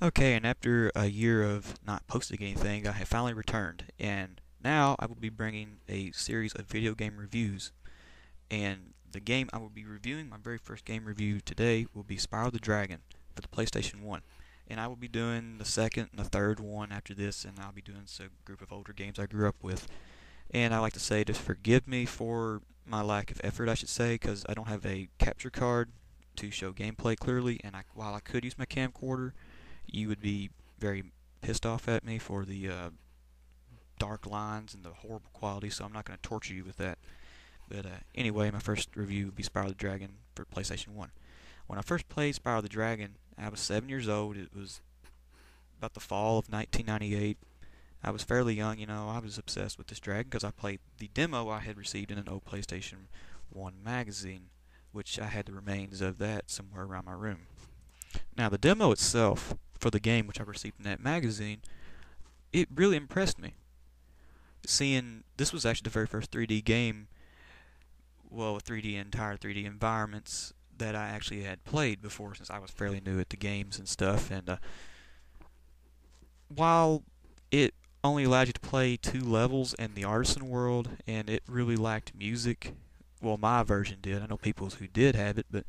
Okay, and after a year of not posting anything, I have finally returned, and now I will be bringing a series of video game reviews. And the game I will be reviewing, my very first game review today, will be Spyro the Dragon for the PlayStation 1. And I will be doing the second and the third one after this, and I'll be doing a group of older games I grew up with. And I like to say, just forgive me for my lack of effort, I should say, because I don't have a capture card to show gameplay clearly, and while I could use my camcorder, you would be very pissed off at me for the dark lines and the horrible quality, so I'm not going to torture you with that. But anyway, my first review would be Spyro the Dragon for PlayStation 1. When I first played Spyro the Dragon, I was 7 years old. It was about the fall of 1998. I was fairly young, I was obsessed with this dragon because I played the demo I had received in an old PlayStation 1 magazine, which I had the remains of that somewhere around my room. Now, the demo itself for the game, which I received in that magazine, it really impressed me. Seeing this was actually the very first 3D game, well, 3D entire 3D environments that I actually had played before, since I was fairly new at the games and stuff. And while it only allowed you to play 2 levels in the artisan world, and it really lacked music, well, my version did. I know people who did have it, but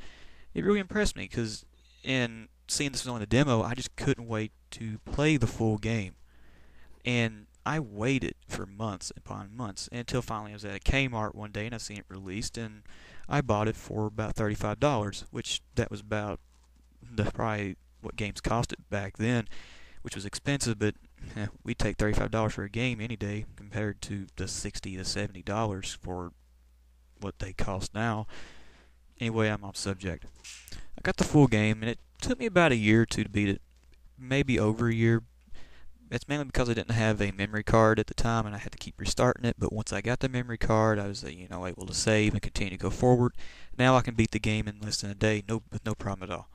it really impressed me because in seeing this was only the demo, I just couldn't wait to play the full game. And I waited for months upon months until finally I was at a Kmart one day and I seen it released, and I bought it for about $35, which that was about probably what games costed back then, which was expensive, but we take $35 for a game any day compared to the $60 to $70 for what they cost now. Anyway, I'm off subject. I got the full game, and it took me about a year or two to beat it, maybe over a year. It's mainly because I didn't have a memory card at the time, and I had to keep restarting it. But once I got the memory card, I was, able to save and continue to go forward. Now I can beat the game in less than a day, with no problem at all.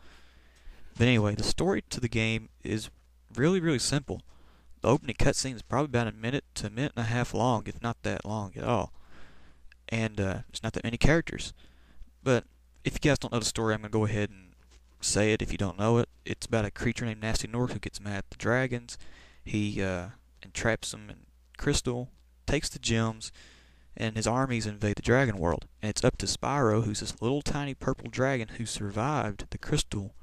But anyway, the story to the game is really, really simple. The opening cutscene is probably about a minute to a minute and a half long, if not that long at all. And there's not that many characters. But if you guys don't know the story, I'm going to go ahead and say it if you don't know it. It's about a creature named Nasty North who gets mad at the dragons. He entraps them in crystal, takes the gems, and his armies invade the dragon world. And it's up to Spyro, who's this little tiny purple dragon who survived the crystal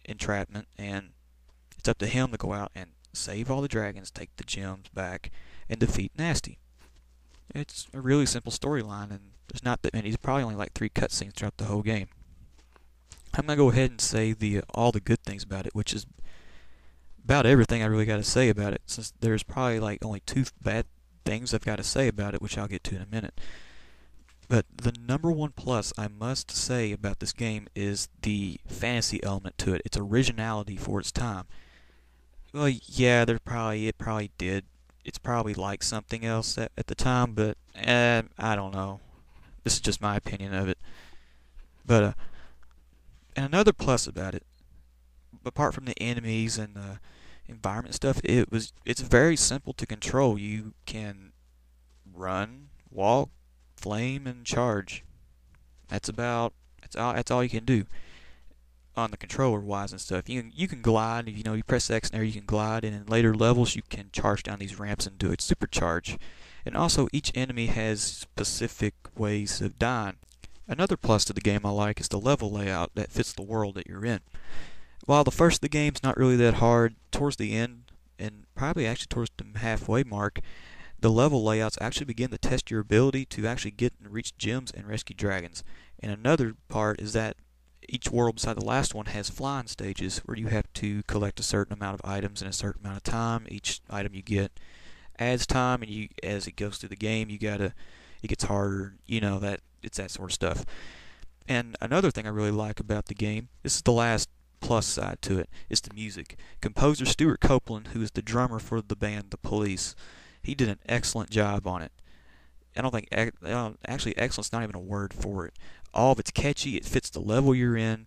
entrapment, and it's up to him to go out and save all the dragons, take the gems back, and defeat Nasty. It's a really simple storyline, and there's not that many. There's probably only like 3 cutscenes throughout the whole game. I'm gonna go ahead and say all the good things about it, which is about everything I really got to say about it, since there's probably like only 2 bad things I've got to say about it, which I'll get to in a minute. But the number one plus I must say about this game is the fantasy element to it. Its originality for its time. Well, yeah, it probably did. It's probably like something else at the time, but I don't know. This is just my opinion of it. But and another plus about it, apart from the enemies and the environment stuff, it's very simple to control. You can run, walk, flame, and charge. That's all you can do on the controller wise and stuff. You can glide. You press X and there you can glide, and in later levels you can charge down these ramps and do a supercharge. And also each enemy has specific ways of dying. Another plus to the game I like is the level layout that fits the world that you're in. While the first of the game's not really that hard, towards the end, and probably actually towards the halfway mark, the level layouts actually begin to test your ability to actually get and reach gems and rescue dragons. And another part is that each world beside the last one has flying stages where you have to collect a certain amount of items in a certain amount of time. Each item you get adds time, and as it goes through the game, it gets harder. It's that sort of stuff. And another thing I really like about the game, this is the last plus side to it, is the music. Composer Stuart Copeland, who is the drummer for the band The Police, he did an excellent job on it. Actually, excellent's not even a word for it. All of it's catchy, it fits the level you're in,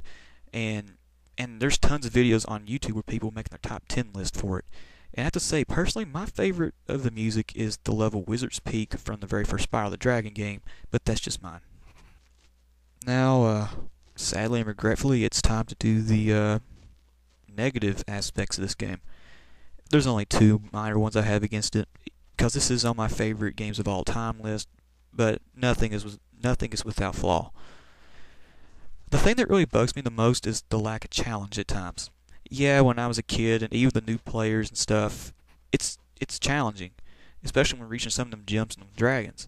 and there's tons of videos on YouTube where people are making their top 10 list for it. And I have to say, personally, my favorite of the music is the level Wizard's Peak from the very first Spyro the Dragon game, but that's just mine. Now, sadly and regretfully, it's time to do the negative aspects of this game. There's only two minor ones I have against it, because this is on my favorite games of all time list, but nothing is without flaw. The thing that really bugs me the most is the lack of challenge at times. Yeah, when I was a kid and even the new players and stuff, it's challenging, especially when reaching some of them jumps and them dragons.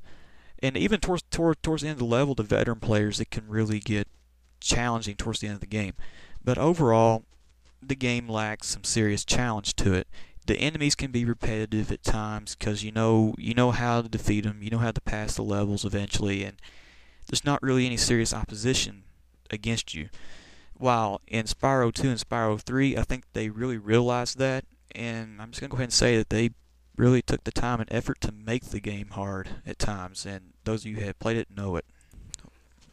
And even towards the end of the level, the veteran players, it can really get challenging towards the end of the game. But overall, the game lacks some serious challenge to it. The enemies can be repetitive at times because you know how to defeat them, you know how to pass the levels eventually, and there's not really any serious opposition against you. While in Spyro 2 and Spyro 3, I think they really realized that, and I'm just going to go ahead and say that they really took the time and effort to make the game hard at times, and those of you who have played it know it.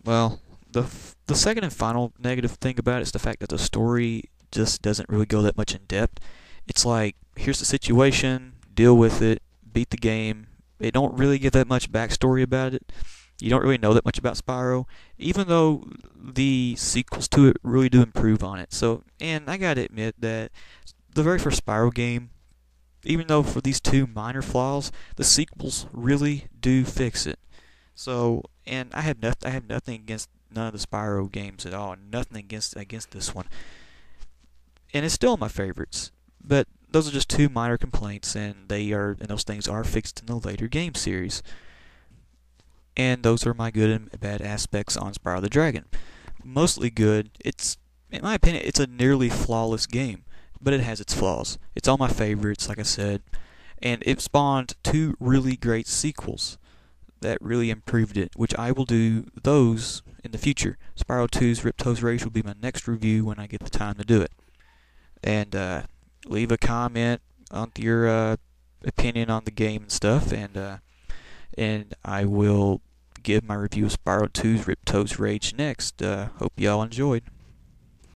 Well, the second and final negative thing about it is the fact that the story just doesn't really go that much in depth. It's like, here's the situation, deal with it, beat the game. They don't really give that much backstory about it. You don't really know that much about Spyro, even though the sequels to it really do improve on it. So, and I gotta admit that the very first Spyro game, even though for these two minor flaws, the sequels really do fix it. So, and I have nothing against none of the Spyro games at all. Nothing against this one, and it's still my favorites. But those are just two minor complaints, and those things are fixed in the later game series. And those are my good and bad aspects on Spyro the Dragon. Mostly good. It's, in my opinion, it's a nearly flawless game, but it has its flaws. It's all my favorites, like I said, and it spawned two really great sequels that really improved it, which I will do those in the future. Spyro 2's Ripto's Rage will be my next review when I get the time to do it. And leave a comment on your opinion on the game and stuff, and I will give my review of Spyro 2's Ripto's Rage next. Hope y'all enjoyed.